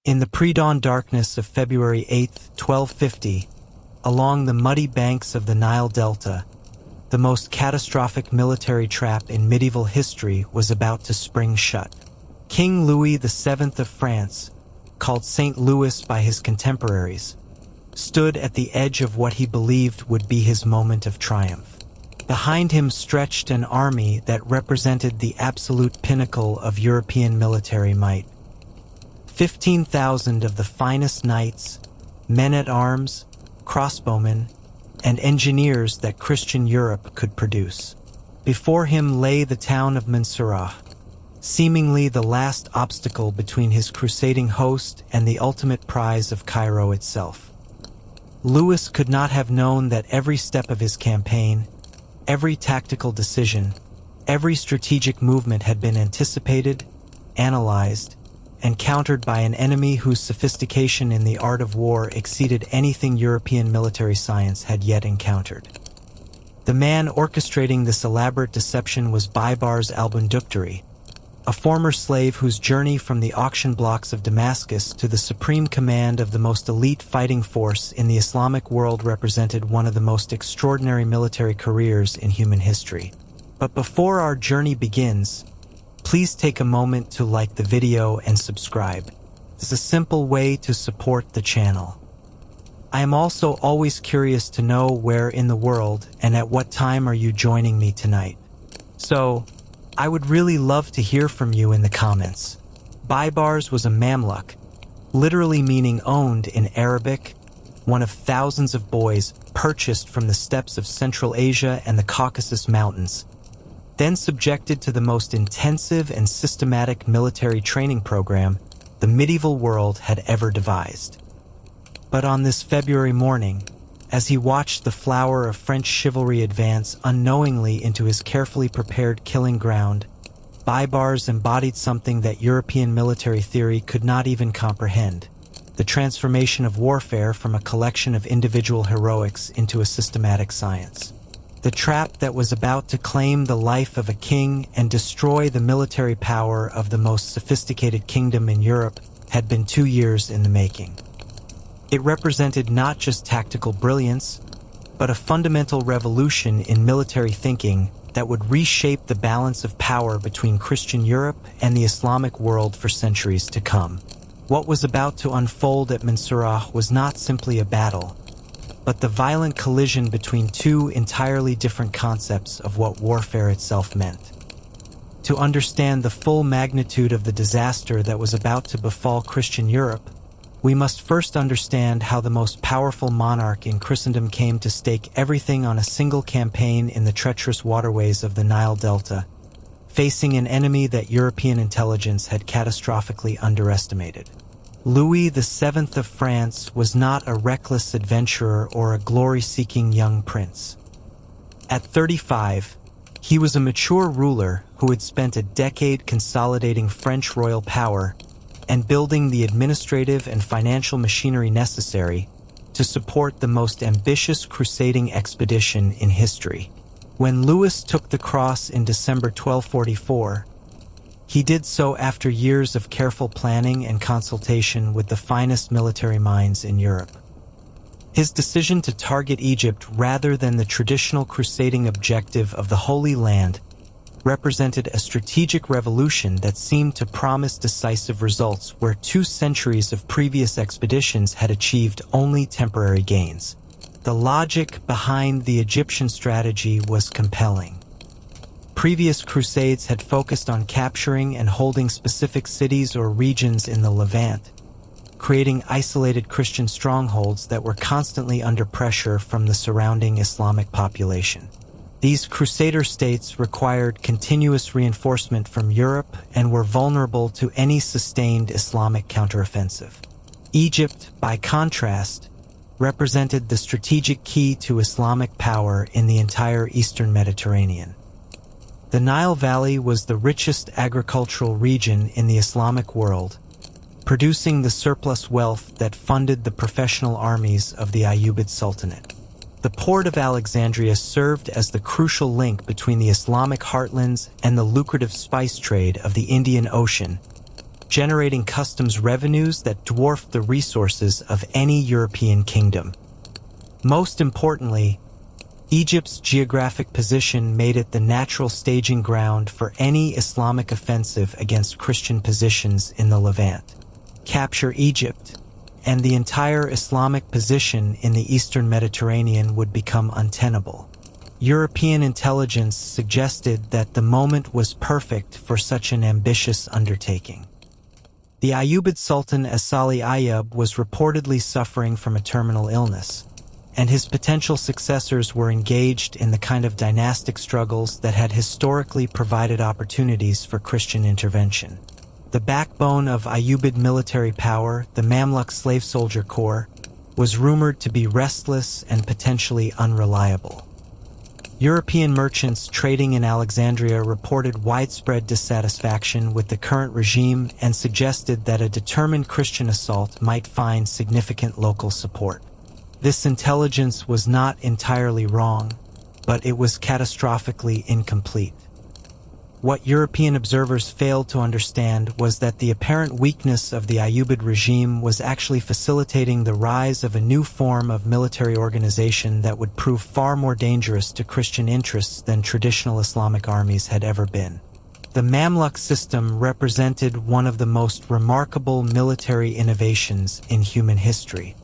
In the pre-dawn darkness of February 8, 1250, along the muddy banks of the Nile Delta, the most catastrophic military trap in medieval history was about to spring shut. King Louis VII of France, called Saint Louis by his contemporaries, stood at the edge of what he believed would be his moment of triumph. Behind him stretched an army that represented the absolute pinnacle of European military might. 15,000 of the finest knights, men-at-arms, crossbowmen, and engineers that Christian Europe could produce. Before him lay the town of Mansurah, seemingly the last obstacle between his crusading host and the ultimate prize of Cairo itself. Louis could not have known that every step of his campaign, every tactical decision, every strategic movement had been anticipated, analyzed, and countered by an enemy whose sophistication in the art of war exceeded anything European military science had yet encountered. The man orchestrating this elaborate deception was Baibars al-Bunduktari, a former slave whose journey from the auction blocks of Damascus to the supreme command of the most elite fighting force in the Islamic world represented one of the most extraordinary military careers in human history. But before our journey begins, please take a moment to like the video and subscribe. It's a simple way to support the channel. I am also always curious to know where in the world and at what time are you joining me tonight. So, I would really love to hear from you in the comments. Baibars was a Mamluk, literally meaning owned in Arabic, one of thousands of boys purchased from the steppes of Central Asia and the Caucasus Mountains, then subjected to the most intensive and systematic military training program the medieval world had ever devised. But on this February morning, as he watched the flower of French chivalry advance unknowingly into his carefully prepared killing ground, Baibars embodied something that European military theory could not even comprehend: the transformation of warfare from a collection of individual heroics into a systematic science. The trap that was about to claim the life of a king and destroy the military power of the most sophisticated kingdom in Europe had been 2 years in the making. It represented not just tactical brilliance, but a fundamental revolution in military thinking that would reshape the balance of power between Christian Europe and the Islamic world for centuries to come. What was about to unfold at Mansurah was not simply a battle, but the violent collision between two entirely different concepts of what warfare itself meant. To understand the full magnitude of the disaster that was about to befall Christian Europe, we must first understand how the most powerful monarch in Christendom came to stake everything on a single campaign in the treacherous waterways of the Nile Delta, facing an enemy that European intelligence had catastrophically underestimated. Louis VII of France was not a reckless adventurer or a glory-seeking young prince. At 35, he was a mature ruler who had spent a decade consolidating French royal power and building the administrative and financial machinery necessary to support the most ambitious crusading expedition in history. When Louis took the cross in December 1244, he did so after years of careful planning and consultation with the finest military minds in Europe. His decision to target Egypt rather than the traditional crusading objective of the Holy Land represented a strategic revolution that seemed to promise decisive results where 2 centuries of previous expeditions had achieved only temporary gains. The logic behind the Egyptian strategy was compelling. Previous crusades had focused on capturing and holding specific cities or regions in the Levant, creating isolated Christian strongholds that were constantly under pressure from the surrounding Islamic population. These crusader states required continuous reinforcement from Europe and were vulnerable to any sustained Islamic counteroffensive. Egypt, by contrast, represented the strategic key to Islamic power in the entire Eastern Mediterranean. The Nile Valley was the richest agricultural region in the Islamic world, producing the surplus wealth that funded the professional armies of the Ayyubid Sultanate. The port of Alexandria served as the crucial link between the Islamic heartlands and the lucrative spice trade of the Indian Ocean, generating customs revenues that dwarfed the resources of any European kingdom. Most importantly, Egypt's geographic position made it the natural staging ground for any Islamic offensive against Christian positions in the Levant. Capture Egypt, and the entire Islamic position in the eastern Mediterranean would become untenable. European intelligence suggested that the moment was perfect for such an ambitious undertaking. The Ayyubid Sultan As-Salih Ayyub was reportedly suffering from a terminal illness, and his potential successors were engaged in the kind of dynastic struggles that had historically provided opportunities for Christian intervention. The backbone of Ayyubid military power, the Mamluk slave soldier corps, was rumored to be restless and potentially unreliable. European merchants trading in Alexandria reported widespread dissatisfaction with the current regime and suggested that a determined Christian assault might find significant local support. This intelligence was not entirely wrong, but it was catastrophically incomplete. What European observers failed to understand was that the apparent weakness of the Ayyubid regime was actually facilitating the rise of a new form of military organization that would prove far more dangerous to Christian interests than traditional Islamic armies had ever been. The Mamluk system represented one of the most remarkable military innovations in human history.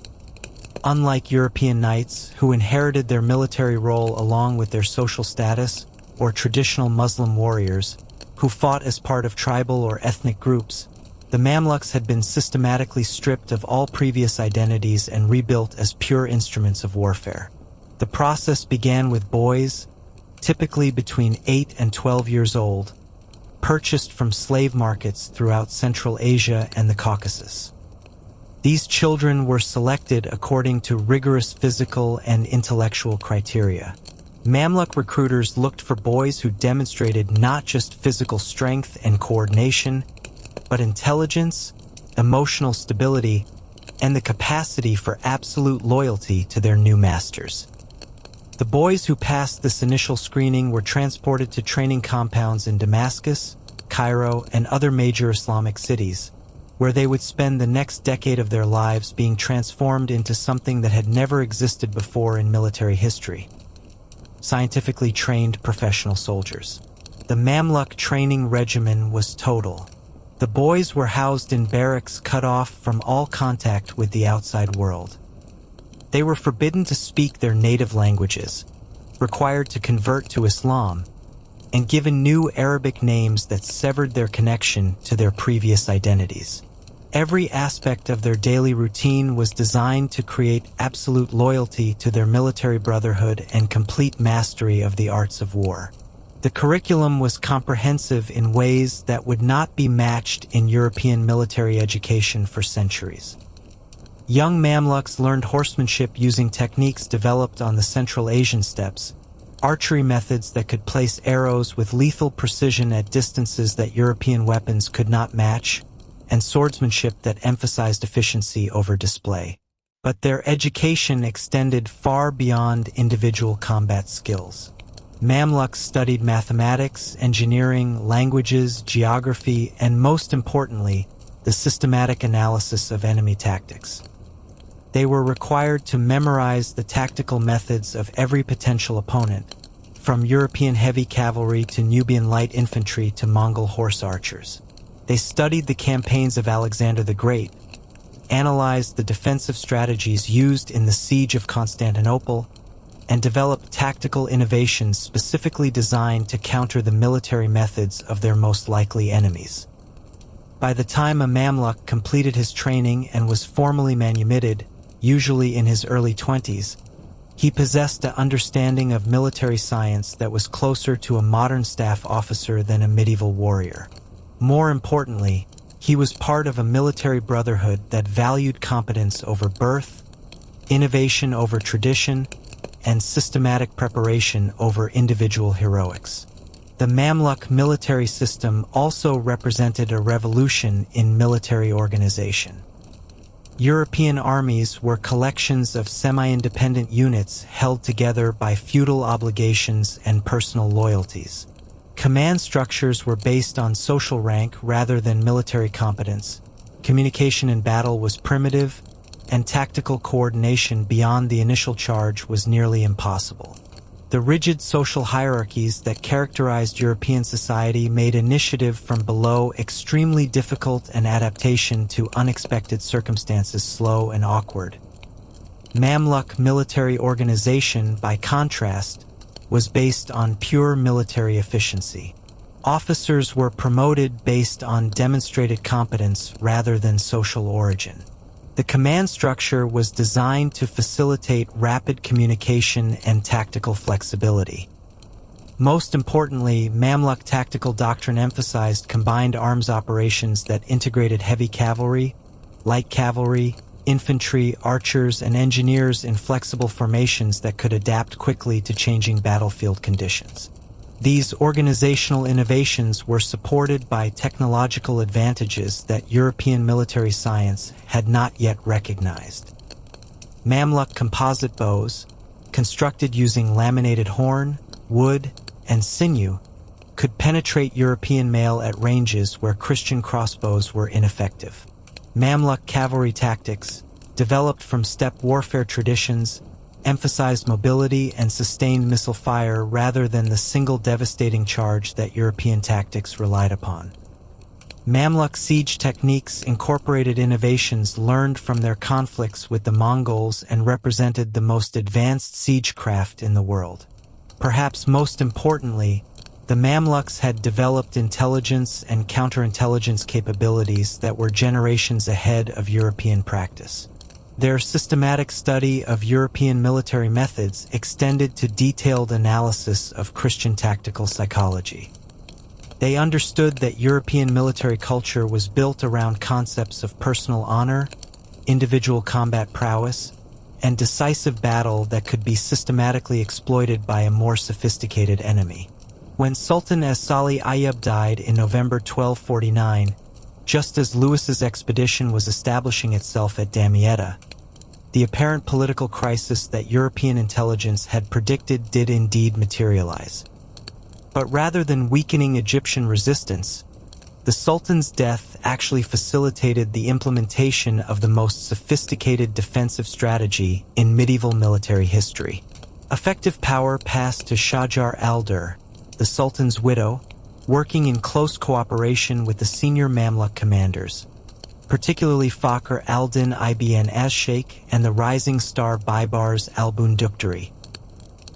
Unlike European knights, who inherited their military role along with their social status, or traditional Muslim warriors, who fought as part of tribal or ethnic groups, the Mamluks had been systematically stripped of all previous identities and rebuilt as pure instruments of warfare. The process began with boys, typically between 8 and 12 years old, purchased from slave markets throughout Central Asia and the Caucasus. These children were selected according to rigorous physical and intellectual criteria. Mamluk recruiters looked for boys who demonstrated not just physical strength and coordination, but intelligence, emotional stability, and the capacity for absolute loyalty to their new masters. The boys who passed this initial screening were transported to training compounds in Damascus, Cairo, and other major Islamic cities, where they would spend the next decade of their lives being transformed into something that had never existed before in military history: scientifically trained professional soldiers. The Mamluk training regimen was total. The boys were housed in barracks cut off from all contact with the outside world. They were forbidden to speak their native languages, required to convert to Islam, and given new Arabic names that severed their connection to their previous identities. Every aspect of their daily routine was designed to create absolute loyalty to their military brotherhood and complete mastery of the arts of war. The curriculum was comprehensive in ways that would not be matched in European military education for centuries. Young Mamluks learned horsemanship using techniques developed on the Central Asian steppes, archery methods that could place arrows with lethal precision at distances that European weapons could not match, and swordsmanship that emphasized efficiency over display. But their education extended far beyond individual combat skills. Mamluks studied mathematics, engineering, languages, geography, and most importantly, the systematic analysis of enemy tactics. They were required to memorize the tactical methods of every potential opponent, from European heavy cavalry to Nubian light infantry to Mongol horse archers. They studied the campaigns of Alexander the Great, analyzed the defensive strategies used in the siege of Constantinople, and developed tactical innovations specifically designed to counter the military methods of their most likely enemies. By the time a Mamluk completed his training and was formally manumitted, usually in his early 20s, he possessed an understanding of military science that was closer to a modern staff officer than a medieval warrior. More importantly, he was part of a military brotherhood that valued competence over birth, innovation over tradition, and systematic preparation over individual heroics. The Mamluk military system also represented a revolution in military organization. European armies were collections of semi-independent units held together by feudal obligations and personal loyalties. Command structures were based on social rank rather than military competence. Communication in battle was primitive, and tactical coordination beyond the initial charge was nearly impossible. The rigid social hierarchies that characterized European society made initiative from below extremely difficult and adaptation to unexpected circumstances slow and awkward. Mamluk military organization, by contrast, was based on pure military efficiency. Officers were promoted based on demonstrated competence rather than social origin. The command structure was designed to facilitate rapid communication and tactical flexibility. Most importantly, Mamluk tactical doctrine emphasized combined arms operations that integrated heavy cavalry, light cavalry, infantry, archers, and engineers in flexible formations that could adapt quickly to changing battlefield conditions. These organizational innovations were supported by technological advantages that European military science had not yet recognized. Mamluk composite bows, constructed using laminated horn, wood, and sinew, could penetrate European mail at ranges where Christian crossbows were ineffective. Mamluk cavalry tactics, developed from steppe warfare traditions, emphasized mobility and sustained missile fire rather than the single devastating charge that European tactics relied upon. Mamluk siege techniques incorporated innovations learned from their conflicts with the Mongols and represented the most advanced siegecraft in the world. Perhaps most importantly, the Mamluks had developed intelligence and counterintelligence capabilities that were generations ahead of European practice. Their systematic study of European military methods extended to detailed analysis of Christian tactical psychology. They understood that European military culture was built around concepts of personal honor, individual combat prowess, and decisive battle that could be systematically exploited by a more sophisticated enemy. When Sultan as-Salih Ayyub died in November 1249, just as Louis's expedition was establishing itself at Damietta, the apparent political crisis that European intelligence had predicted did indeed materialize. But rather than weakening Egyptian resistance, the Sultan's death actually facilitated the implementation of the most sophisticated defensive strategy in medieval military history. Effective power passed to Shajar al-Dur, the Sultan's widow, working in close cooperation with the senior Mamluk commanders, particularly Fakhr al-Din ibn as-Sheikh and the rising star Baibars al-Bunduktari.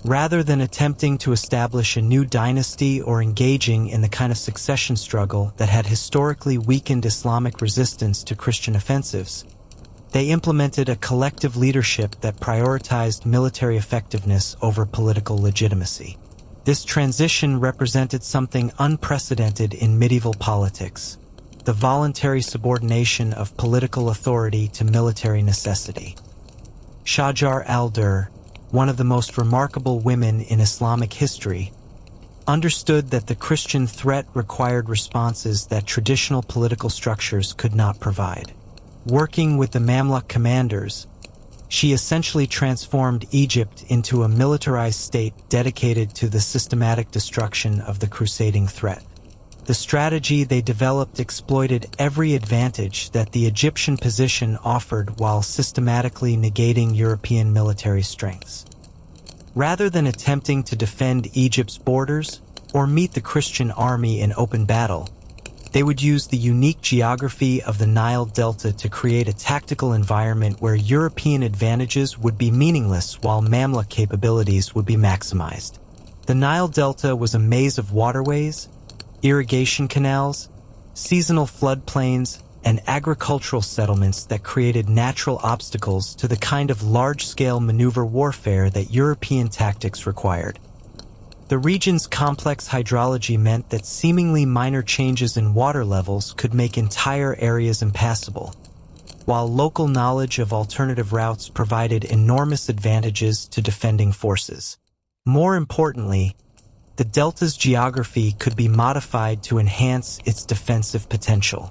Rather than attempting to establish a new dynasty or engaging in the kind of succession struggle that had historically weakened Islamic resistance to Christian offensives, they implemented a collective leadership that prioritized military effectiveness over political legitimacy. This transition represented something unprecedented in medieval politics: the voluntary subordination of political authority to military necessity. Shajar al-Dur, one of the most remarkable women in Islamic history, understood that the Christian threat required responses that traditional political structures could not provide. Working with the Mamluk commanders, she essentially transformed Egypt into a militarized state dedicated to the systematic destruction of the crusading threat. The strategy they developed exploited every advantage that the Egyptian position offered while systematically negating European military strengths. Rather than attempting to defend Egypt's borders or meet the Christian army in open battle, they would use the unique geography of the Nile Delta to create a tactical environment where European advantages would be meaningless while Mamluk capabilities would be maximized. The Nile Delta was a maze of waterways, irrigation canals, seasonal floodplains, and agricultural settlements that created natural obstacles to the kind of large-scale maneuver warfare that European tactics required. The region's complex hydrology meant that seemingly minor changes in water levels could make entire areas impassable, while local knowledge of alternative routes provided enormous advantages to defending forces. More importantly, the delta's geography could be modified to enhance its defensive potential.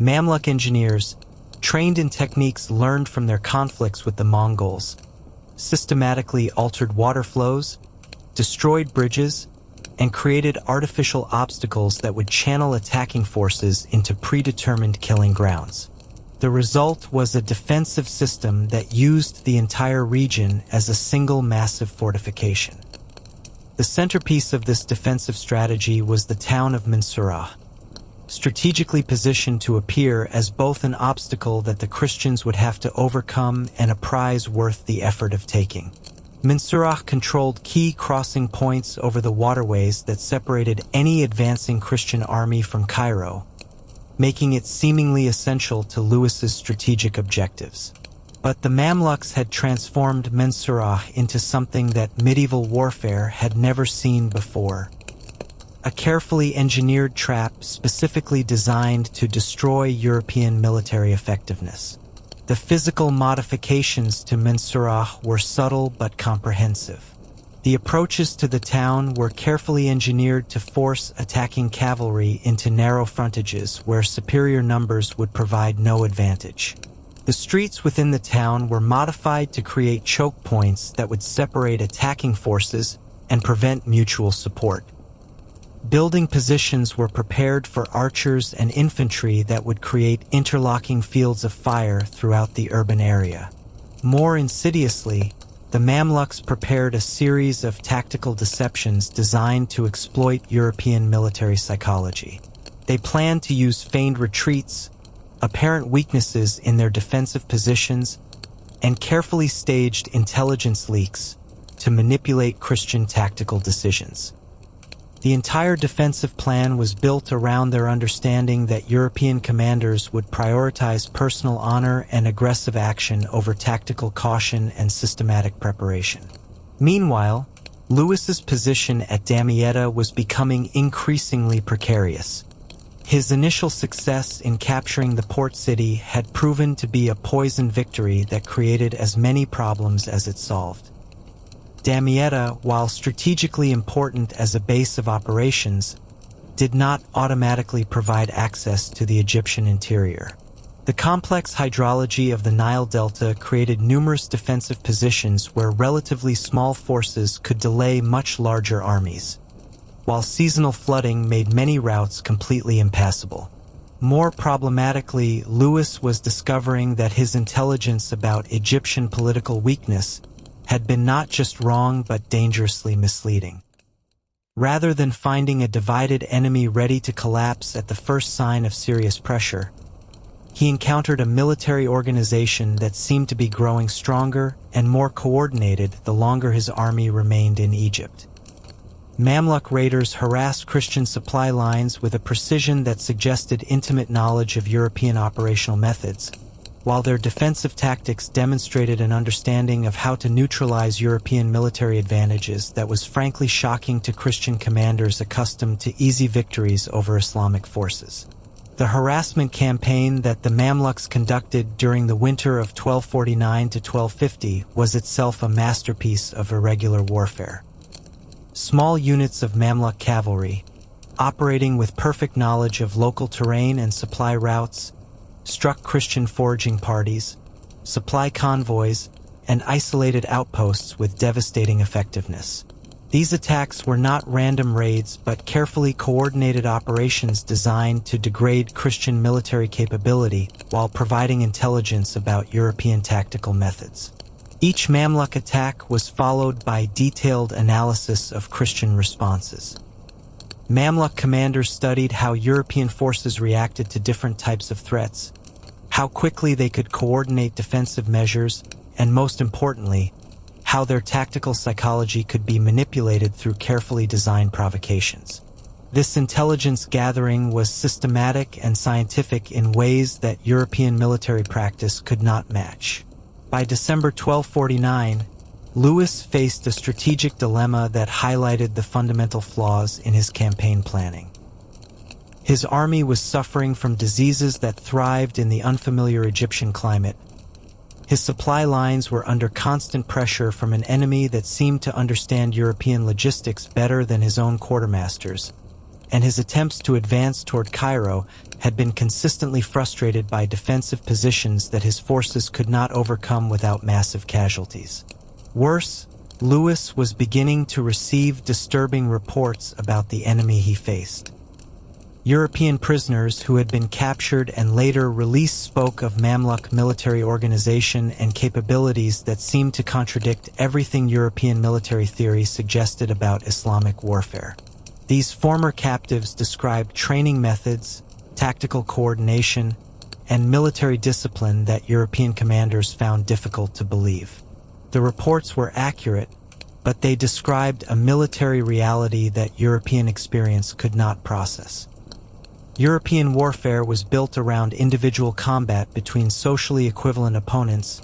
Mamluk engineers, trained in techniques learned from their conflicts with the Mongols, systematically altered water flows, destroyed bridges, and created artificial obstacles that would channel attacking forces into predetermined killing grounds. The result was a defensive system that used the entire region as a single massive fortification. The centerpiece of this defensive strategy was the town of Mansurah, strategically positioned to appear as both an obstacle that the Christians would have to overcome and a prize worth the effort of taking. Mansurah controlled key crossing points over the waterways that separated any advancing Christian army from Cairo, making it seemingly essential to Louis's strategic objectives. But the Mamluks had transformed Mansurah into something that medieval warfare had never seen before. A carefully engineered trap specifically designed to destroy European military effectiveness. The physical modifications to Mansurah were subtle but comprehensive. The approaches to the town were carefully engineered to force attacking cavalry into narrow frontages where superior numbers would provide no advantage. The streets within the town were modified to create choke points that would separate attacking forces and prevent mutual support. Building positions were prepared for archers and infantry that would create interlocking fields of fire throughout the urban area. More insidiously, the Mamluks prepared a series of tactical deceptions designed to exploit European military psychology. They planned to use feigned retreats, apparent weaknesses in their defensive positions, and carefully staged intelligence leaks to manipulate Christian tactical decisions. The entire defensive plan was built around their understanding that European commanders would prioritize personal honor and aggressive action over tactical caution and systematic preparation. Meanwhile, Louis's position at Damietta was becoming increasingly precarious. His initial success in capturing the port city had proven to be a poisoned victory that created as many problems as it solved. Damietta, while strategically important as a base of operations, did not automatically provide access to the Egyptian interior. The complex hydrology of the Nile Delta created numerous defensive positions where relatively small forces could delay much larger armies, while seasonal flooding made many routes completely impassable. More problematically, Louis was discovering that his intelligence about Egyptian political weakness had been not just wrong but dangerously misleading. Rather than finding a divided enemy ready to collapse at the first sign of serious pressure, he encountered a military organization that seemed to be growing stronger and more coordinated the longer his army remained in Egypt. Mamluk raiders harassed Christian supply lines with a precision that suggested intimate knowledge of European operational methods, while their defensive tactics demonstrated an understanding of how to neutralize European military advantages that was frankly shocking to Christian commanders accustomed to easy victories over Islamic forces. The harassment campaign that the Mamluks conducted during the winter of 1249 to 1250 was itself a masterpiece of irregular warfare. Small units of Mamluk cavalry, operating with perfect knowledge of local terrain and supply routes, struck Christian foraging parties, supply convoys, and isolated outposts with devastating effectiveness. These attacks were not random raids but carefully coordinated operations designed to degrade Christian military capability while providing intelligence about European tactical methods. Each Mamluk attack was followed by detailed analysis of Christian responses. Mamluk commanders studied how European forces reacted to different types of threats, how quickly they could coordinate defensive measures, and most importantly, how their tactical psychology could be manipulated through carefully designed provocations. This intelligence gathering was systematic and scientific in ways that European military practice could not match. By December 1249, Louis faced a strategic dilemma that highlighted the fundamental flaws in his campaign planning. His army was suffering from diseases that thrived in the unfamiliar Egyptian climate. His supply lines were under constant pressure from an enemy that seemed to understand European logistics better than his own quartermasters, and his attempts to advance toward Cairo had been consistently frustrated by defensive positions that his forces could not overcome without massive casualties. Worse, Louis was beginning to receive disturbing reports about the enemy he faced. European prisoners who had been captured and later released spoke of Mamluk military organization and capabilities that seemed to contradict everything European military theory suggested about Islamic warfare. These former captives described training methods, tactical coordination, and military discipline that European commanders found difficult to believe. The reports were accurate, but they described a military reality that European experience could not process. European warfare was built around individual combat between socially equivalent opponents,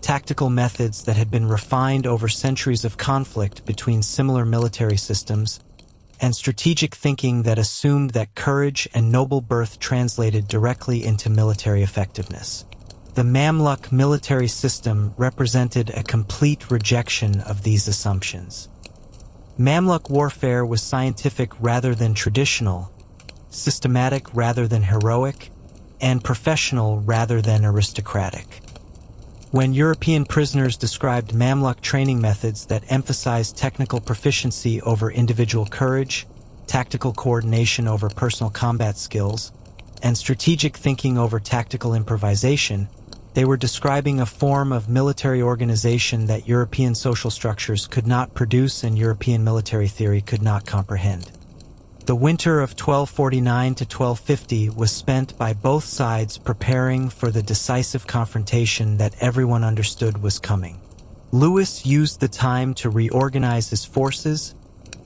tactical methods that had been refined over centuries of conflict between similar military systems, and strategic thinking that assumed that courage and noble birth translated directly into military effectiveness. The Mamluk military system represented a complete rejection of these assumptions. Mamluk warfare was scientific rather than traditional, systematic rather than heroic, and professional rather than aristocratic. When European prisoners described Mamluk training methods that emphasized technical proficiency over individual courage, tactical coordination over personal combat skills, and strategic thinking over tactical improvisation, they were describing a form of military organization that European social structures could not produce and European military theory could not comprehend. The winter of 1249 to 1250 was spent by both sides preparing for the decisive confrontation that everyone understood was coming. Louis used the time to reorganize his forces,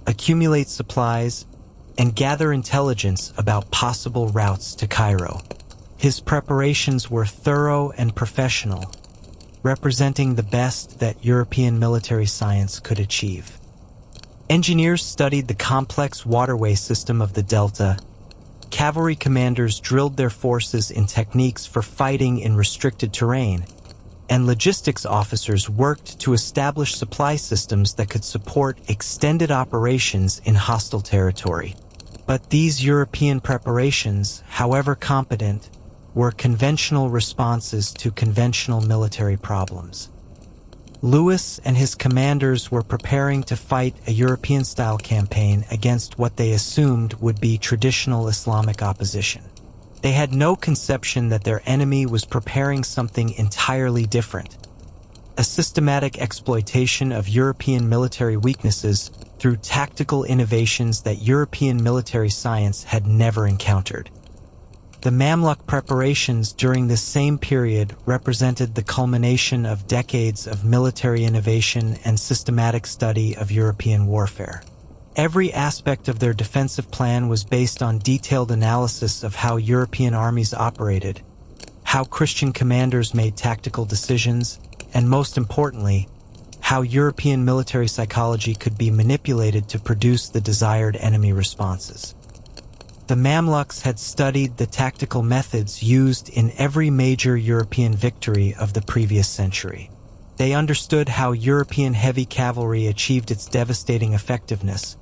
accumulate supplies, and gather intelligence about possible routes to Cairo. His preparations were thorough and professional, representing the best that European military science could achieve. Engineers studied the complex waterway system of the Delta. Cavalry commanders drilled their forces in techniques for fighting in restricted terrain, and logistics officers worked to establish supply systems that could support extended operations in hostile territory. But these European preparations, however competent, were conventional responses to conventional military problems. Louis and his commanders were preparing to fight a European-style campaign against what they assumed would be traditional Islamic opposition. They had no conception that their enemy was preparing something entirely different, a systematic exploitation of European military weaknesses through tactical innovations that European military science had never encountered. The Mamluk preparations during this same period represented the culmination of decades of military innovation and systematic study of European warfare. Every aspect of their defensive plan was based on detailed analysis of how European armies operated, how Christian commanders made tactical decisions, and most importantly, how European military psychology could be manipulated to produce the desired enemy responses. The Mamluks had studied the tactical methods used in every major European victory of the previous century. They understood how European heavy cavalry achieved its devastating effectiveness,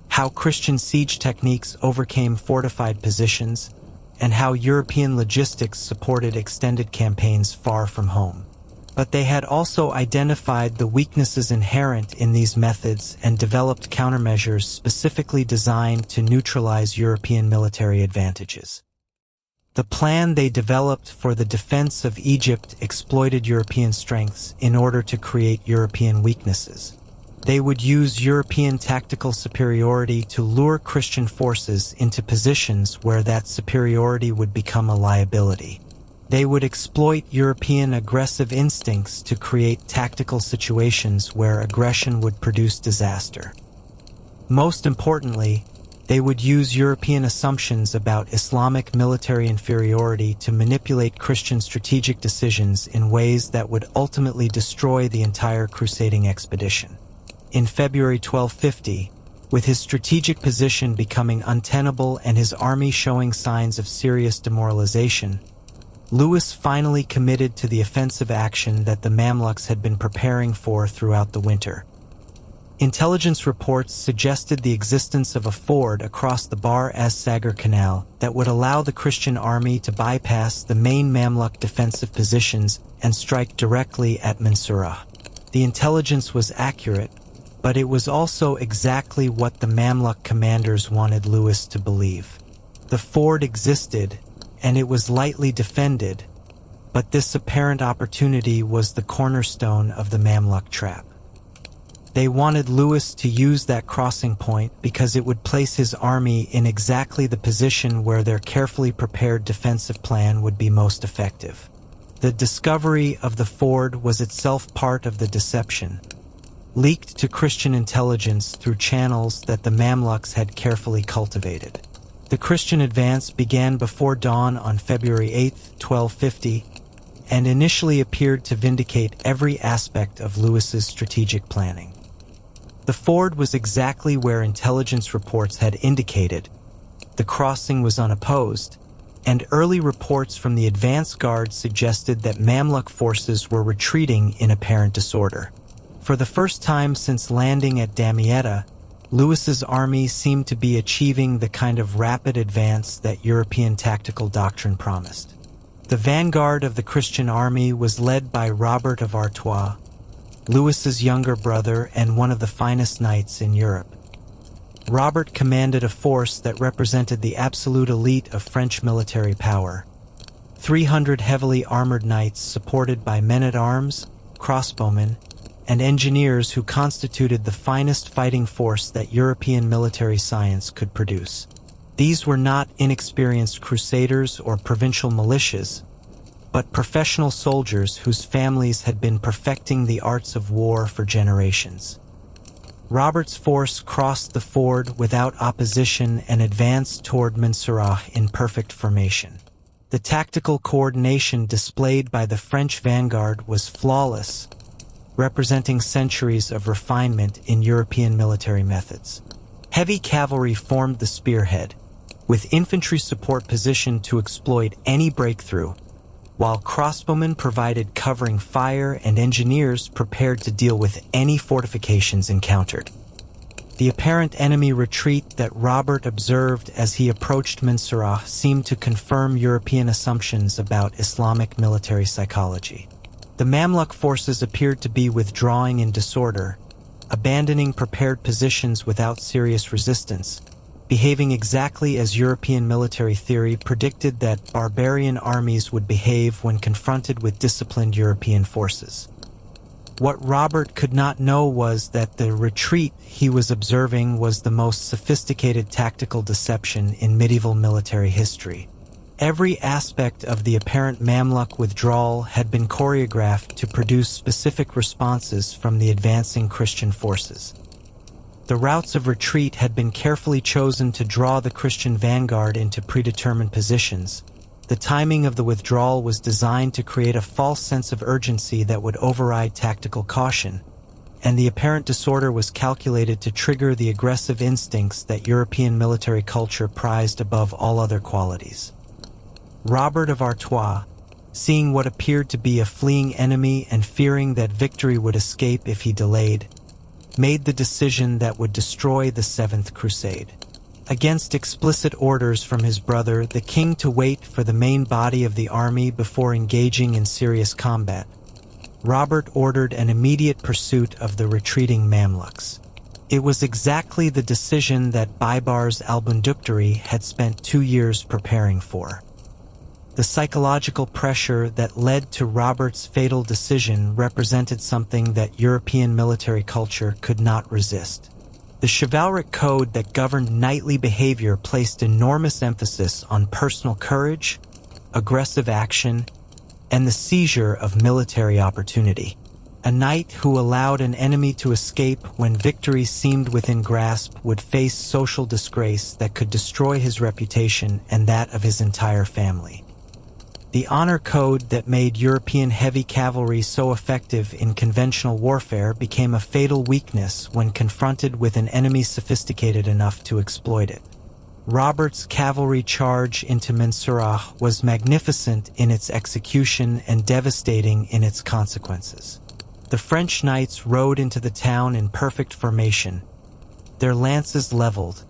how Christian siege techniques overcame fortified positions, and how European logistics supported extended campaigns far from home. But they had also identified the weaknesses inherent in these methods and developed countermeasures specifically designed to neutralize European military advantages. The plan they developed for the defense of Egypt exploited European strengths in order to create European weaknesses. They would use European tactical superiority to lure Christian forces into positions where that superiority would become a liability. They would exploit European aggressive instincts to create tactical situations where aggression would produce disaster. Most importantly, they would use European assumptions about Islamic military inferiority to manipulate Christian strategic decisions in ways that would ultimately destroy the entire crusading expedition. In February 1250, with his strategic position becoming untenable and his army showing signs of serious demoralization, Louis finally committed to the offensive action that the Mamluks had been preparing for throughout the winter. Intelligence reports suggested the existence of a ford across the Bahr es-Sagar Canal that would allow the Christian army to bypass the main Mamluk defensive positions and strike directly at Mansurah. The intelligence was accurate, but it was also exactly what the Mamluk commanders wanted Louis to believe. The ford existed, and it was lightly defended, but this apparent opportunity was the cornerstone of the Mamluk trap. They wanted Louis to use that crossing point because it would place his army in exactly the position where their carefully prepared defensive plan would be most effective. The discovery of the ford was itself part of the deception, leaked to Christian intelligence through channels that the Mamluks had carefully cultivated. The Christian advance began before dawn on February 8, 1250, and initially appeared to vindicate every aspect of Louis's strategic planning. The ford was exactly where intelligence reports had indicated. The crossing was unopposed, and early reports from the advance guard suggested that Mamluk forces were retreating in apparent disorder. For the first time since landing at Damietta, Louis's army seemed to be achieving the kind of rapid advance that European tactical doctrine promised. The vanguard of the Christian army was led by Robert of Artois, Louis's younger brother and one of the finest knights in Europe. Robert commanded a force that represented the absolute elite of French military power. 300 heavily armored knights supported by men-at-arms, crossbowmen, and engineers who constituted the finest fighting force that European military science could produce. These were not inexperienced crusaders or provincial militias, but professional soldiers whose families had been perfecting the arts of war for generations. Robert's force crossed the ford without opposition and advanced toward Mansurah in perfect formation. The tactical coordination displayed by the French vanguard was flawless, representing centuries of refinement in European military methods. Heavy cavalry formed the spearhead, with infantry support positioned to exploit any breakthrough, while crossbowmen provided covering fire and engineers prepared to deal with any fortifications encountered. The apparent enemy retreat that Robert observed as he approached Mansurah seemed to confirm European assumptions about Islamic military psychology. The Mamluk forces appeared to be withdrawing in disorder, abandoning prepared positions without serious resistance, behaving exactly as European military theory predicted that barbarian armies would behave when confronted with disciplined European forces. What Robert could not know was that the retreat he was observing was the most sophisticated tactical deception in medieval military history. Every aspect of the apparent Mamluk withdrawal had been choreographed to produce specific responses from the advancing Christian forces. The routes of retreat had been carefully chosen to draw the Christian vanguard into predetermined positions. The timing of the withdrawal was designed to create a false sense of urgency that would override tactical caution, and the apparent disorder was calculated to trigger the aggressive instincts that European military culture prized above all other qualities. Robert of Artois, seeing what appeared to be a fleeing enemy and fearing that victory would escape if he delayed, made the decision that would destroy the Seventh Crusade. Against explicit orders from his brother, the king, to wait for the main body of the army before engaging in serious combat, Robert ordered an immediate pursuit of the retreating Mamluks. It was exactly the decision that Baibars al-Bunduktari had spent 2 years preparing for. The psychological pressure that led to Robert's fatal decision represented something that European military culture could not resist. The chivalric code that governed knightly behavior placed enormous emphasis on personal courage, aggressive action, and the seizure of military opportunity. A knight who allowed an enemy to escape when victory seemed within grasp would face social disgrace that could destroy his reputation and that of his entire family. The honor code that made European heavy cavalry so effective in conventional warfare became a fatal weakness when confronted with an enemy sophisticated enough to exploit it. Robert's cavalry charge into Mansurah was magnificent in its execution and devastating in its consequences. The French knights rode into the town in perfect formation, their lances leveled,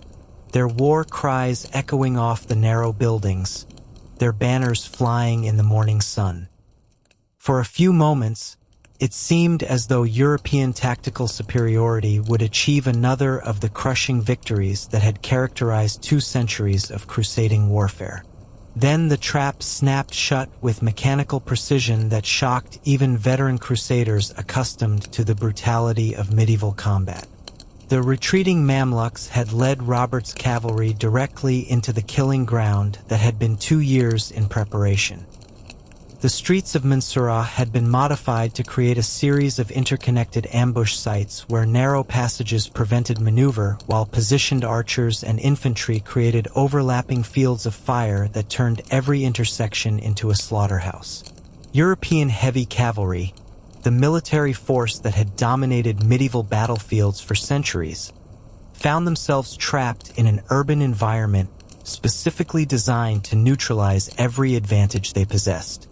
their war cries echoing off the narrow buildings, their banners flying in the morning sun. For a few moments, It seemed as though European tactical superiority would achieve another of the crushing victories that had characterized 2 centuries of crusading warfare. Then the trap snapped shut with mechanical precision that shocked even veteran crusaders accustomed to the brutality of medieval combat. The retreating Mamluks had led Robert's cavalry directly into the killing ground that had been 2 years in preparation. The streets of Mansurah had been modified to create a series of interconnected ambush sites where narrow passages prevented maneuver, while positioned archers and infantry created overlapping fields of fire that turned every intersection into a slaughterhouse. European heavy cavalry, the military force that had dominated medieval battlefields for centuries, found themselves trapped in an urban environment specifically designed to neutralize every advantage they possessed.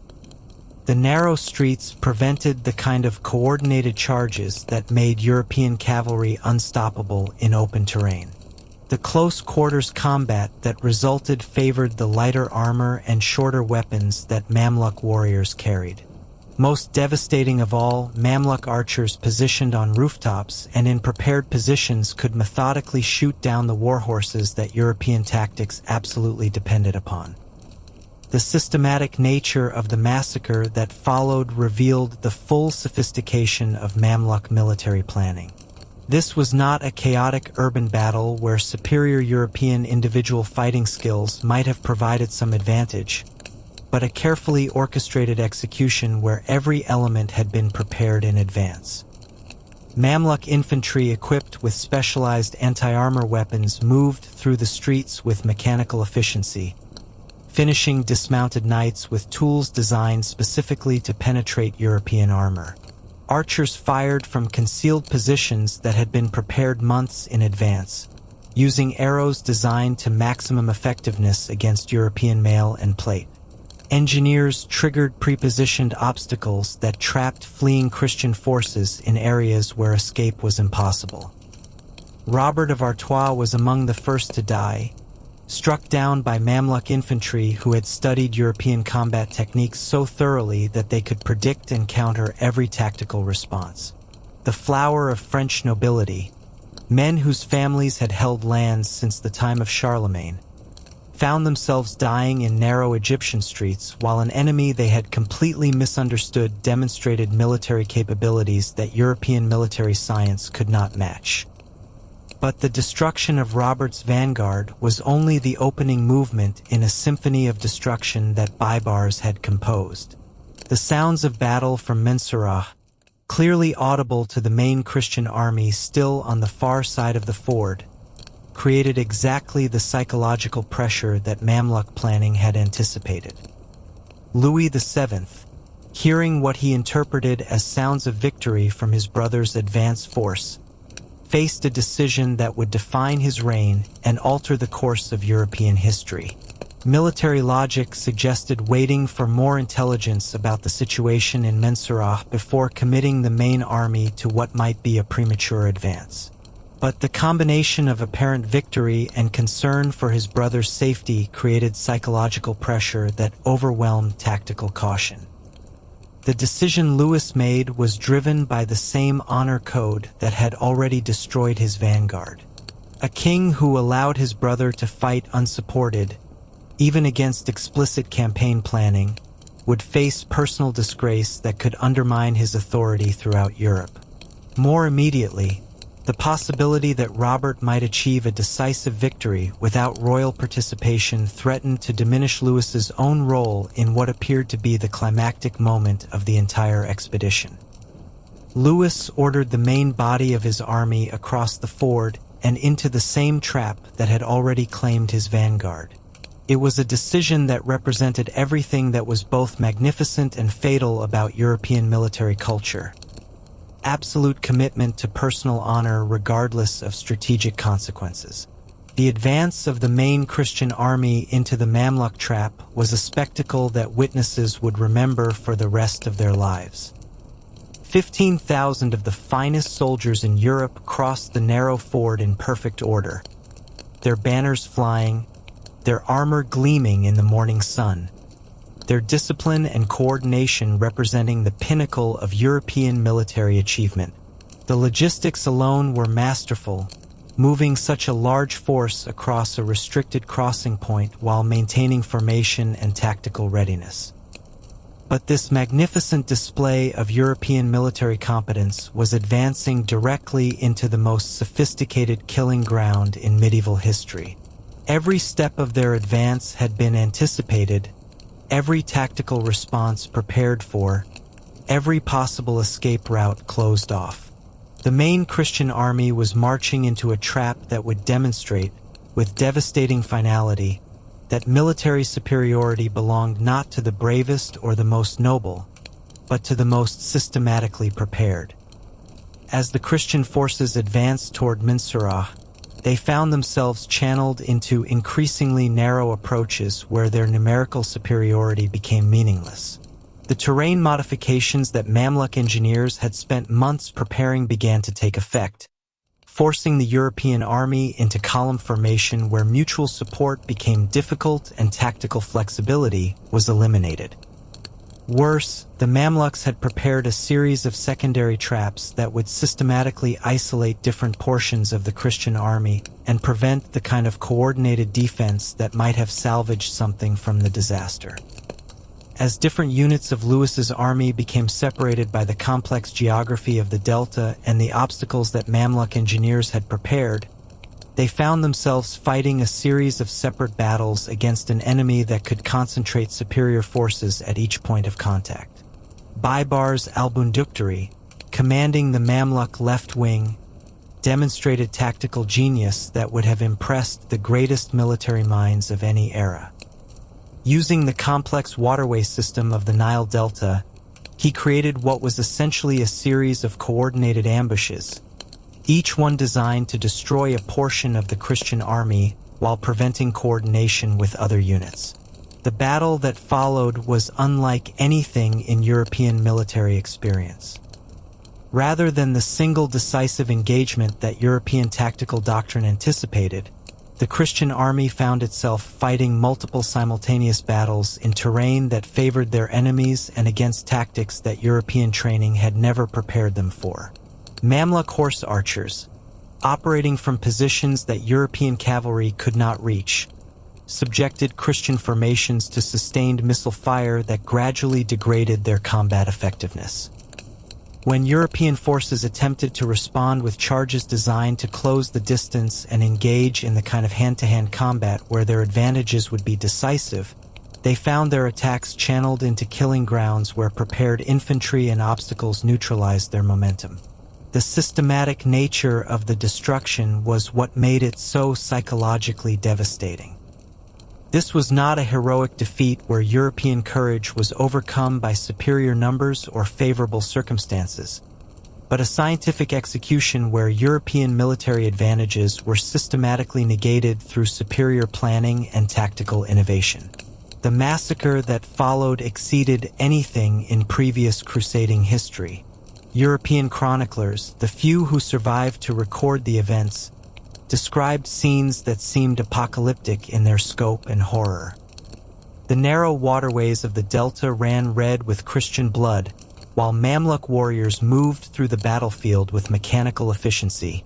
The narrow streets prevented the kind of coordinated charges that made European cavalry unstoppable in open terrain. The close quarters combat that resulted favored the lighter armor and shorter weapons that Mamluk warriors carried. Most devastating of all, Mamluk archers positioned on rooftops and in prepared positions could methodically shoot down the warhorses that European tactics absolutely depended upon. The systematic nature of the massacre that followed revealed the full sophistication of Mamluk military planning. This was not a chaotic urban battle where superior European individual fighting skills might have provided some advantage, but a carefully orchestrated execution where every element had been prepared in advance. Mamluk infantry equipped with specialized anti-armor weapons moved through the streets with mechanical efficiency, finishing dismounted knights with tools designed specifically to penetrate European armor. Archers fired from concealed positions that had been prepared months in advance, using arrows designed to maximum effectiveness against European mail and plate. Engineers triggered prepositioned obstacles that trapped fleeing Christian forces in areas where escape was impossible. Robert of Artois was among the first to die, struck down by Mamluk infantry who had studied European combat techniques so thoroughly that they could predict and counter every tactical response. The flower of French nobility, men whose families had held lands since the time of Charlemagne, found themselves dying in narrow Egyptian streets while an enemy they had completely misunderstood demonstrated military capabilities that European military science could not match. But the destruction of Robert's vanguard was only the opening movement in a symphony of destruction that Baibars had composed. The sounds of battle from Mansurah, clearly audible to the main Christian army still on the far side of the ford, created exactly the psychological pressure that Mamluk planning had anticipated. Louis VII, hearing what he interpreted as sounds of victory from his brother's advance force, faced a decision that would define his reign and alter the course of European history. Military logic suggested waiting for more intelligence about the situation in Mansurah before committing the main army to what might be a premature advance. But the combination of apparent victory and concern for his brother's safety created psychological pressure that overwhelmed tactical caution. The decision Louis made was driven by the same honor code that had already destroyed his vanguard. A king who allowed his brother to fight unsupported, even against explicit campaign planning, would face personal disgrace that could undermine his authority throughout Europe. More immediately, the possibility that Robert might achieve a decisive victory without royal participation threatened to diminish Louis's own role in what appeared to be the climactic moment of the entire expedition. Louis ordered the main body of his army across the ford and into the same trap that had already claimed his vanguard. It was a decision that represented everything that was both magnificent and fatal about European military culture. Absolute commitment to personal honor regardless of strategic consequences. The advance of the main Christian army into the Mamluk trap was a spectacle that witnesses would remember for the rest of their lives. 15,000 of the finest soldiers in Europe crossed the narrow ford in perfect order, their banners flying, their armor gleaming in the morning sun. their discipline and coordination representing the pinnacle of European military achievement. The logistics alone were masterful, moving such a large force across a restricted crossing point while maintaining formation and tactical readiness. But this magnificent display of European military competence was advancing directly into the most sophisticated killing ground in medieval history. Every step of their advance had been anticipated, every tactical response prepared for, every possible escape route closed off. The main Christian army was marching into a trap that would demonstrate, with devastating finality, that military superiority belonged not to the bravest or the most noble, but to the most systematically prepared. As the Christian forces advanced toward Mansurah, they found themselves channeled into increasingly narrow approaches where their numerical superiority became meaningless. The terrain modifications that Mamluk engineers had spent months preparing began to take effect, forcing the European army into column formation where mutual support became difficult and tactical flexibility was eliminated. Worse, the Mamluks had prepared a series of secondary traps that would systematically isolate different portions of the Christian army and prevent the kind of coordinated defense that might have salvaged something from the disaster. As different units of Louis's army became separated by the complex geography of the delta and the obstacles that Mamluk engineers had prepared, they found themselves fighting a series of separate battles against an enemy that could concentrate superior forces at each point of contact. Baibars al-Bunduktari, commanding the Mamluk left wing, demonstrated tactical genius that would have impressed the greatest military minds of any era. Using the complex waterway system of the Nile Delta, he created what was essentially a series of coordinated ambushes, each one designed to destroy a portion of the Christian army while preventing coordination with other units. The battle that followed was unlike anything in European military experience. Rather than the single decisive engagement that European tactical doctrine anticipated, the Christian army found itself fighting multiple simultaneous battles in terrain that favored their enemies and against tactics that European training had never prepared them for. Mamluk horse archers, operating from positions that European cavalry could not reach, subjected Christian formations to sustained missile fire that gradually degraded their combat effectiveness. When European forces attempted to respond with charges designed to close the distance and engage in the kind of hand-to-hand combat where their advantages would be decisive, they found their attacks channeled into killing grounds where prepared infantry and obstacles neutralized their momentum. The systematic nature of the destruction was what made it so psychologically devastating. This was not a heroic defeat where European courage was overcome by superior numbers or favorable circumstances, but a scientific execution where European military advantages were systematically negated through superior planning and tactical innovation. The massacre that followed exceeded anything in previous crusading history. European chroniclers, the few who survived to record the events, described scenes that seemed apocalyptic in their scope and horror. The narrow waterways of the delta ran red with Christian blood, while Mamluk warriors moved through the battlefield with mechanical efficiency,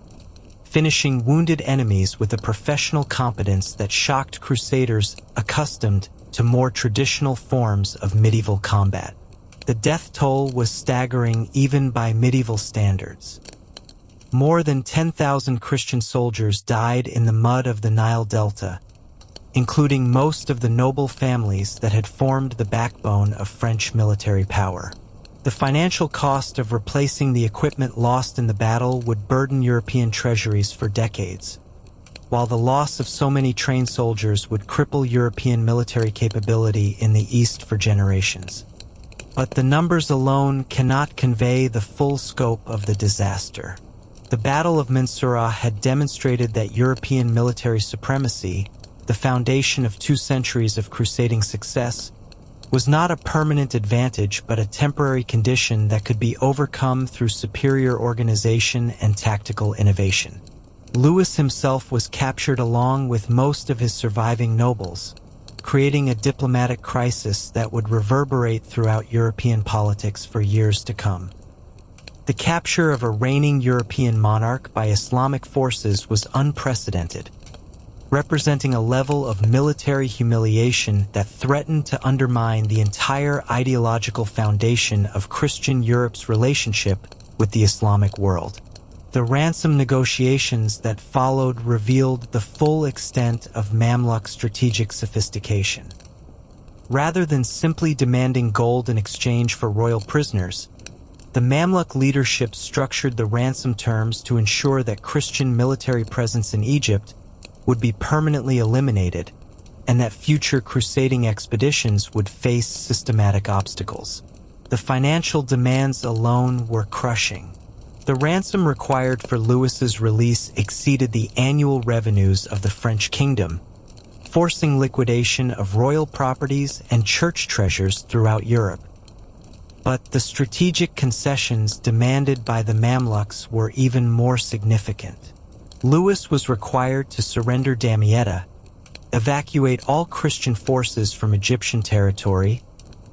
finishing wounded enemies with a professional competence that shocked crusaders accustomed to more traditional forms of medieval combat. The death toll was staggering even by medieval standards. More than 10,000 Christian soldiers died in the mud of the Nile Delta, including most of the noble families that had formed the backbone of French military power. The financial cost of replacing the equipment lost in the battle would burden European treasuries for decades, while the loss of so many trained soldiers would cripple European military capability in the East for generations. But the numbers alone cannot convey the full scope of the disaster. The Battle of Mansurah had demonstrated that European military supremacy, the foundation of 2 centuries of crusading success, was not a permanent advantage but a temporary condition that could be overcome through superior organization and tactical innovation. Louis himself was captured along with most of his surviving nobles, creating a diplomatic crisis that would reverberate throughout European politics for years to come. The capture of a reigning European monarch by Islamic forces was unprecedented, representing a level of military humiliation that threatened to undermine the entire ideological foundation of Christian Europe's relationship with the Islamic world. The ransom negotiations that followed revealed the full extent of Mamluk strategic sophistication. Rather than simply demanding gold in exchange for royal prisoners, the Mamluk leadership structured the ransom terms to ensure that Christian military presence in Egypt would be permanently eliminated and that future crusading expeditions would face systematic obstacles. The financial demands alone were crushing. The ransom required for Louis's release exceeded the annual revenues of the French kingdom, forcing liquidation of royal properties and church treasures throughout Europe. But the strategic concessions demanded by the Mamluks were even more significant. Louis was required to surrender Damietta, evacuate all Christian forces from Egyptian territory,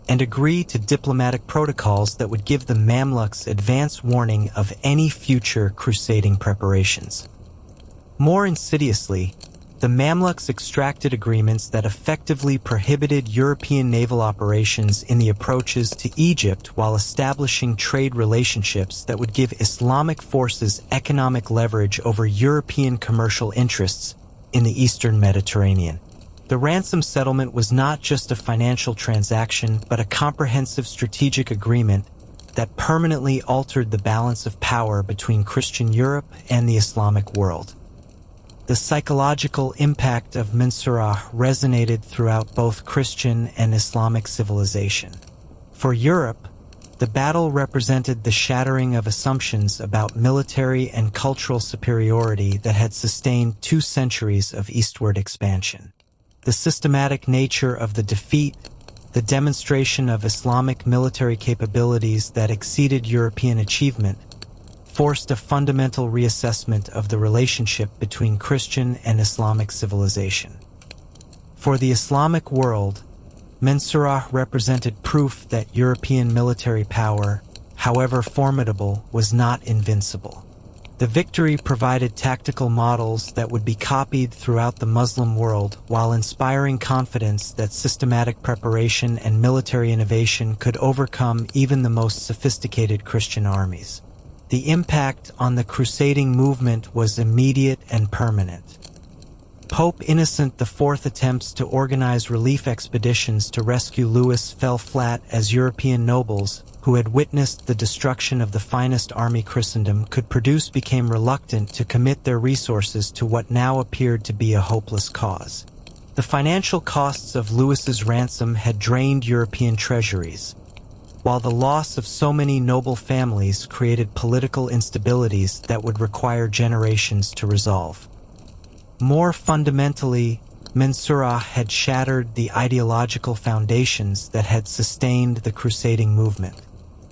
and agree to diplomatic protocols that would give the Mamluks advance warning of any future crusading preparations. More insidiously, the Mamluks extracted agreements that effectively prohibited European naval operations in the approaches to Egypt while establishing trade relationships that would give Islamic forces economic leverage over European commercial interests in the Eastern Mediterranean. The ransom settlement was not just a financial transaction, but a comprehensive strategic agreement that permanently altered the balance of power between Christian Europe and the Islamic world. The psychological impact of Mansurah resonated throughout both Christian and Islamic civilization. For Europe, the battle represented the shattering of assumptions about military and cultural superiority that had sustained 2 centuries of eastward expansion. The systematic nature of the defeat, the demonstration of Islamic military capabilities that exceeded European achievement, forced a fundamental reassessment of the relationship between Christian and Islamic civilization. For the Islamic world, Mansurah represented proof that European military power, however formidable, was not invincible. The victory provided tactical models that would be copied throughout the Muslim world while inspiring confidence that systematic preparation and military innovation could overcome even the most sophisticated Christian armies. The impact on the crusading movement was immediate and permanent. Pope Innocent IV attempts to organize relief expeditions to rescue Louis fell flat as European nobles, who had witnessed the destruction of the finest army Christendom could produce, became reluctant to commit their resources to what now appeared to be a hopeless cause. The financial costs of Louis's ransom had drained European treasuries, while the loss of so many noble families created political instabilities that would require generations to resolve. More fundamentally, Mansurah had shattered the ideological foundations that had sustained the crusading movement.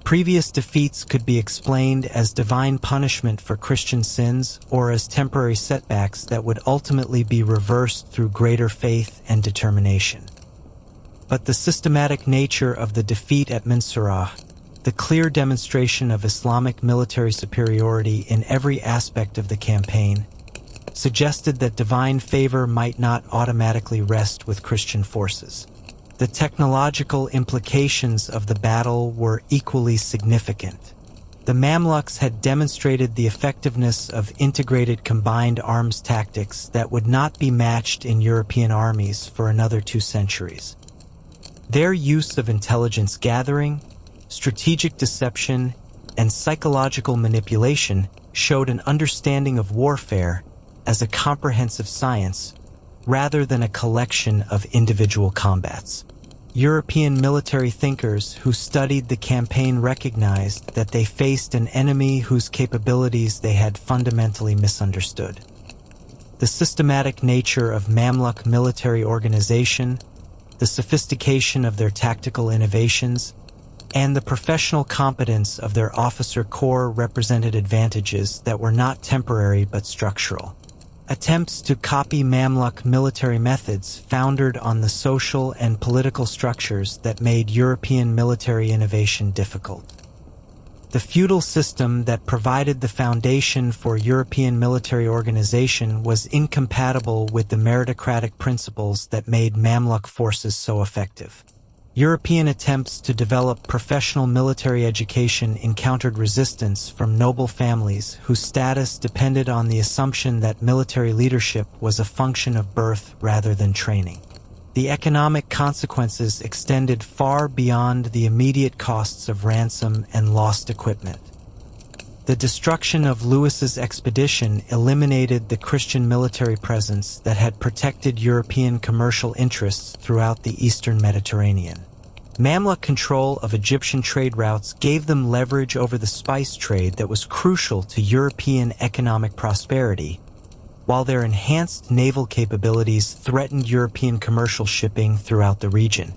Previous defeats could be explained as divine punishment for Christian sins or as temporary setbacks that would ultimately be reversed through greater faith and determination. But the systematic nature of the defeat at Mansurah, the clear demonstration of Islamic military superiority in every aspect of the campaign, suggested that divine favor might not automatically rest with Christian forces. The technological implications of the battle were equally significant. The Mamluks had demonstrated the effectiveness of integrated combined arms tactics that would not be matched in European armies for another 2 centuries. Their use of intelligence gathering, strategic deception, and psychological manipulation showed an understanding of warfare as a comprehensive science rather than a collection of individual combats. European military thinkers who studied the campaign recognized that they faced an enemy whose capabilities they had fundamentally misunderstood. The systematic nature of Mamluk military organization, the sophistication of their tactical innovations, and the professional competence of their officer corps represented advantages that were not temporary but structural. Attempts to copy Mamluk military methods foundered on the social and political structures that made European military innovation difficult. The feudal system that provided the foundation for European military organization was incompatible with the meritocratic principles that made Mamluk forces so effective. European attempts to develop professional military education encountered resistance from noble families whose status depended on the assumption that military leadership was a function of birth rather than training. The economic consequences extended far beyond the immediate costs of ransom and lost equipment. The destruction of Louis's expedition eliminated the Christian military presence that had protected European commercial interests throughout the eastern Mediterranean. Mamluk control of Egyptian trade routes gave them leverage over the spice trade that was crucial to European economic prosperity, while their enhanced naval capabilities threatened European commercial shipping throughout the region.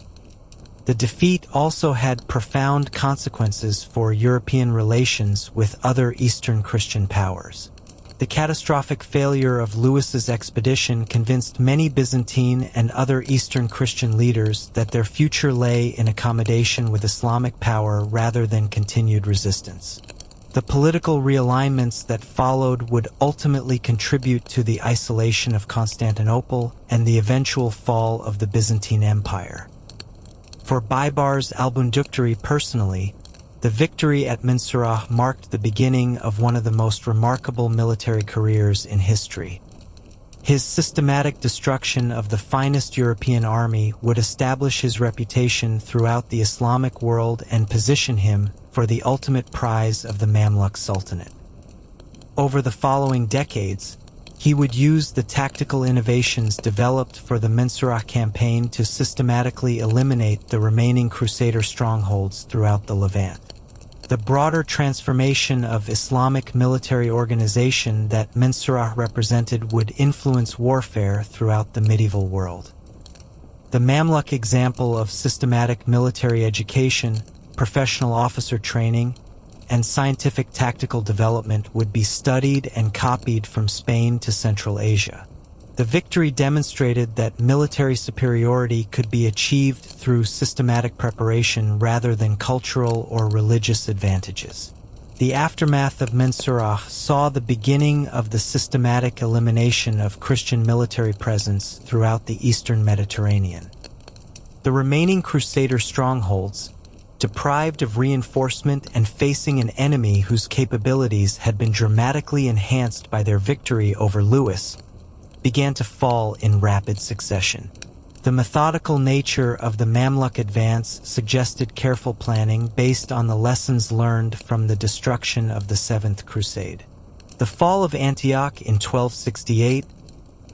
The defeat also had profound consequences for European relations with other Eastern Christian powers. The catastrophic failure of Louis's expedition convinced many Byzantine and other Eastern Christian leaders that their future lay in accommodation with Islamic power rather than continued resistance. The political realignments that followed would ultimately contribute to the isolation of Constantinople and the eventual fall of the Byzantine Empire. For Baibars al-Bunduktari personally, the victory at Mansurah marked the beginning of one of the most remarkable military careers in history. His systematic destruction of the finest European army would establish his reputation throughout the Islamic world and position him for the ultimate prize of the Mamluk Sultanate. Over the following decades, he would use the tactical innovations developed for the Mansurah campaign to systematically eliminate the remaining Crusader strongholds throughout the Levant. The broader transformation of Islamic military organization that Mansurah represented would influence warfare throughout the medieval world. The Mamluk example of systematic military education, professional officer training, and scientific tactical development would be studied and copied from Spain to Central Asia. The victory demonstrated that military superiority could be achieved through systematic preparation rather than cultural or religious advantages. The aftermath of Mansurah saw the beginning of the systematic elimination of Christian military presence throughout the eastern Mediterranean. The remaining Crusader strongholds, deprived of reinforcement and facing an enemy whose capabilities had been dramatically enhanced by their victory over Louis, began to fall in rapid succession. The methodical nature of the Mamluk advance suggested careful planning based on the lessons learned from the destruction of the Seventh Crusade. The fall of Antioch in 1268,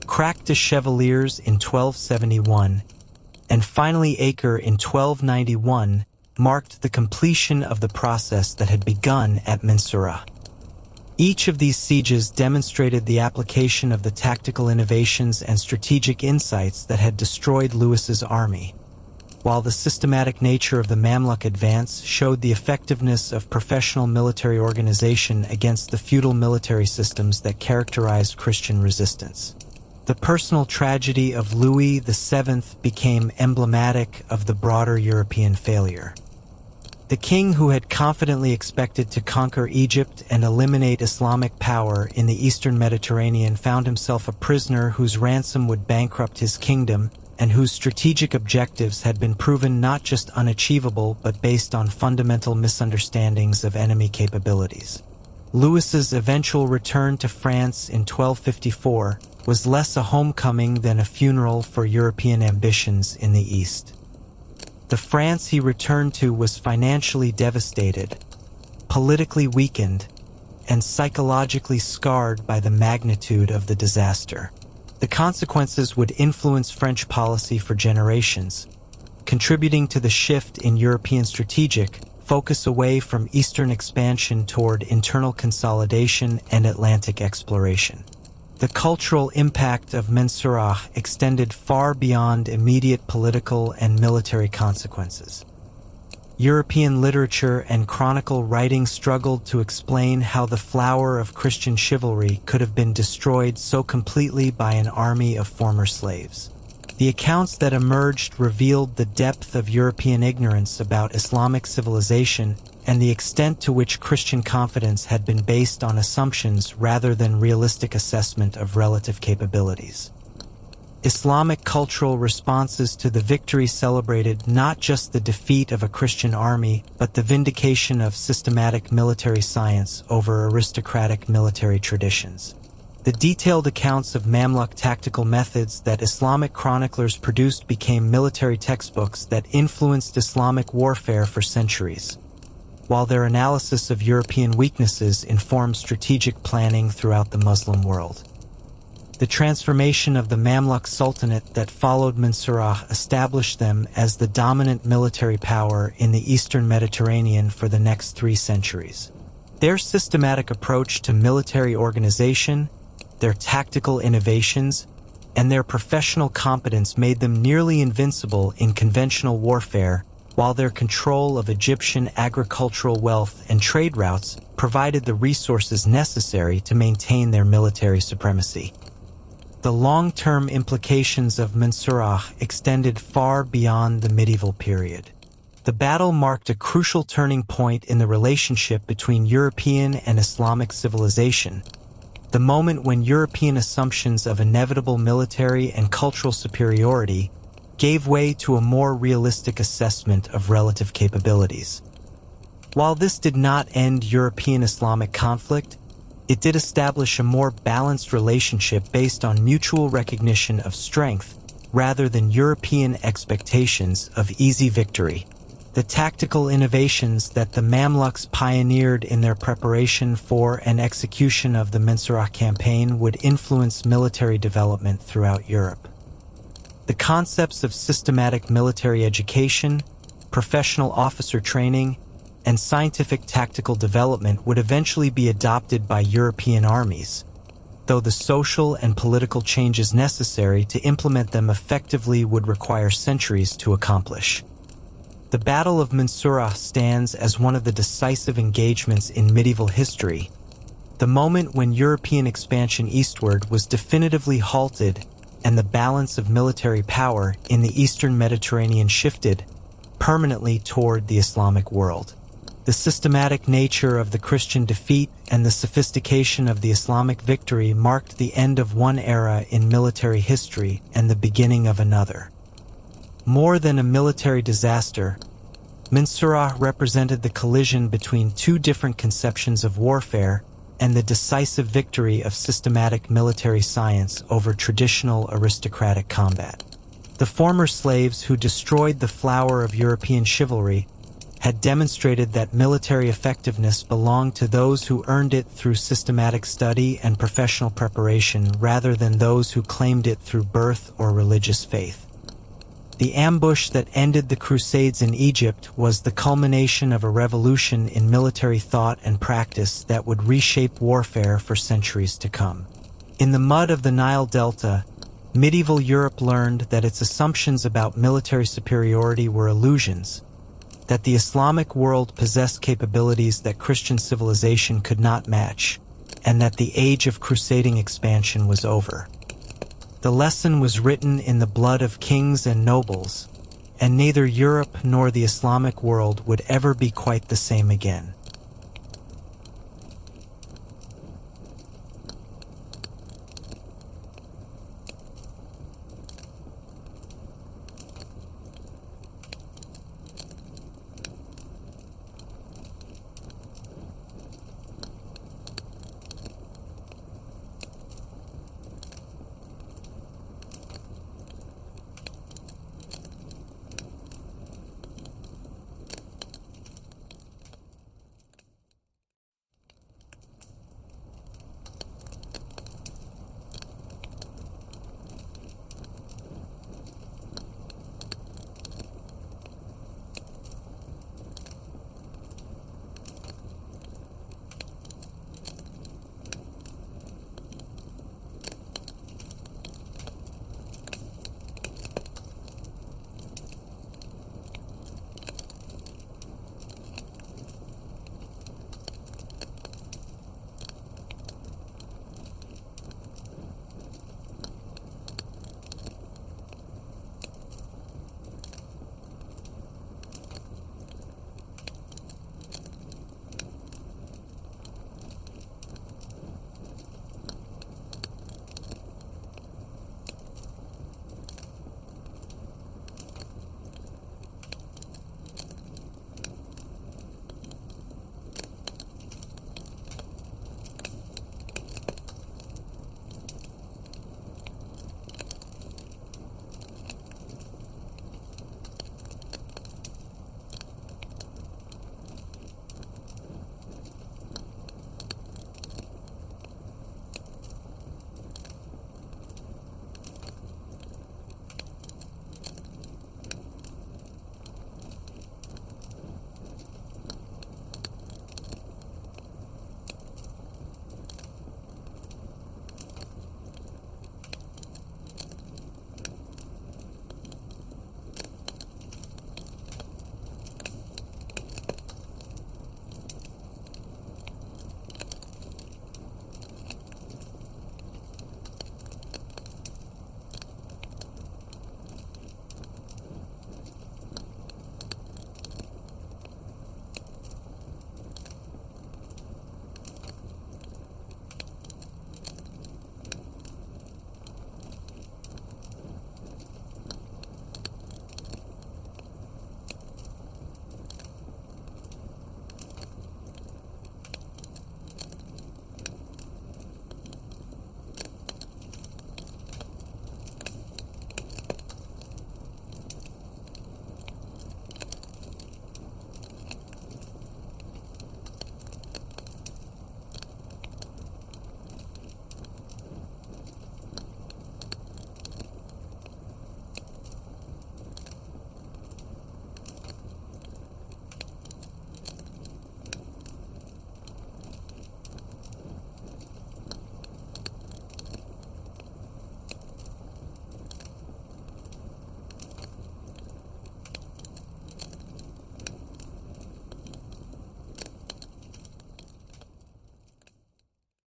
Crac de Chevaliers in 1271, and finally Acre in 1291 marked the completion of the process that had begun at Mansurah. Each of these sieges demonstrated the application of the tactical innovations and strategic insights that had destroyed Louis's army, while the systematic nature of the Mamluk advance showed the effectiveness of professional military organization against the feudal military systems that characterized Christian resistance. The personal tragedy of Louis VII became emblematic of the broader European failure. The king who had confidently expected to conquer Egypt and eliminate Islamic power in the eastern Mediterranean found himself a prisoner whose ransom would bankrupt his kingdom and whose strategic objectives had been proven not just unachievable but based on fundamental misunderstandings of enemy capabilities. Louis's eventual return to France in 1254 was less a homecoming than a funeral for European ambitions in the East. The France he returned to was financially devastated, politically weakened, and psychologically scarred by the magnitude of the disaster. The consequences would influence French policy for generations, contributing to the shift in European strategic focus away from Eastern expansion toward internal consolidation and Atlantic exploration. The cultural impact of Mansurah extended far beyond immediate political and military consequences. European literature and chronicle writing struggled to explain how the flower of Christian chivalry could have been destroyed so completely by an army of former slaves. The accounts that emerged revealed the depth of European ignorance about Islamic civilization and the extent to which Christian confidence had been based on assumptions rather than realistic assessment of relative capabilities. Islamic cultural responses to the victory celebrated not just the defeat of a Christian army, but the vindication of systematic military science over aristocratic military traditions. The detailed accounts of Mamluk tactical methods that Islamic chroniclers produced became military textbooks that influenced Islamic warfare for centuries, while their analysis of European weaknesses informed strategic planning throughout the Muslim world. The transformation of the Mamluk Sultanate that followed Mansurah established them as the dominant military power in the Eastern Mediterranean for the next 3 centuries. Their systematic approach to military organization, their tactical innovations, and their professional competence made them nearly invincible in conventional warfare, while their control of Egyptian agricultural wealth and trade routes provided the resources necessary to maintain their military supremacy. The long-term implications of Mansurah extended far beyond the medieval period. The battle marked a crucial turning point in the relationship between European and Islamic civilization, the moment when European assumptions of inevitable military and cultural superiority gave way to a more realistic assessment of relative capabilities. While this did not end European-Islamic conflict, it did establish a more balanced relationship based on mutual recognition of strength rather than European expectations of easy victory. The tactical innovations that the Mamluks pioneered in their preparation for and execution of the Mansurah campaign would influence military development throughout Europe. The concepts of systematic military education, professional officer training, and scientific tactical development would eventually be adopted by European armies, though the social and political changes necessary to implement them effectively would require centuries to accomplish. The Battle of Mansurah stands as one of the decisive engagements in medieval history, the moment when European expansion eastward was definitively halted and the balance of military power in the Eastern Mediterranean shifted permanently toward the Islamic world. The systematic nature of the Christian defeat and the sophistication of the Islamic victory marked the end of one era in military history and the beginning of another. More than a military disaster, Mansurah represented the collision between 2 different conceptions of warfare and the decisive victory of systematic military science over traditional aristocratic combat. The former slaves who destroyed the flower of European chivalry had demonstrated that military effectiveness belonged to those who earned it through systematic study and professional preparation rather than those who claimed it through birth or religious faith. The ambush that ended the Crusades in Egypt was the culmination of a revolution in military thought and practice that would reshape warfare for centuries to come. In the mud of the Nile Delta, medieval Europe learned that its assumptions about military superiority were illusions, that the Islamic world possessed capabilities that Christian civilization could not match, and that the age of crusading expansion was over. The lesson was written in the blood of kings and nobles, and neither Europe nor the Islamic world would ever be quite the same again.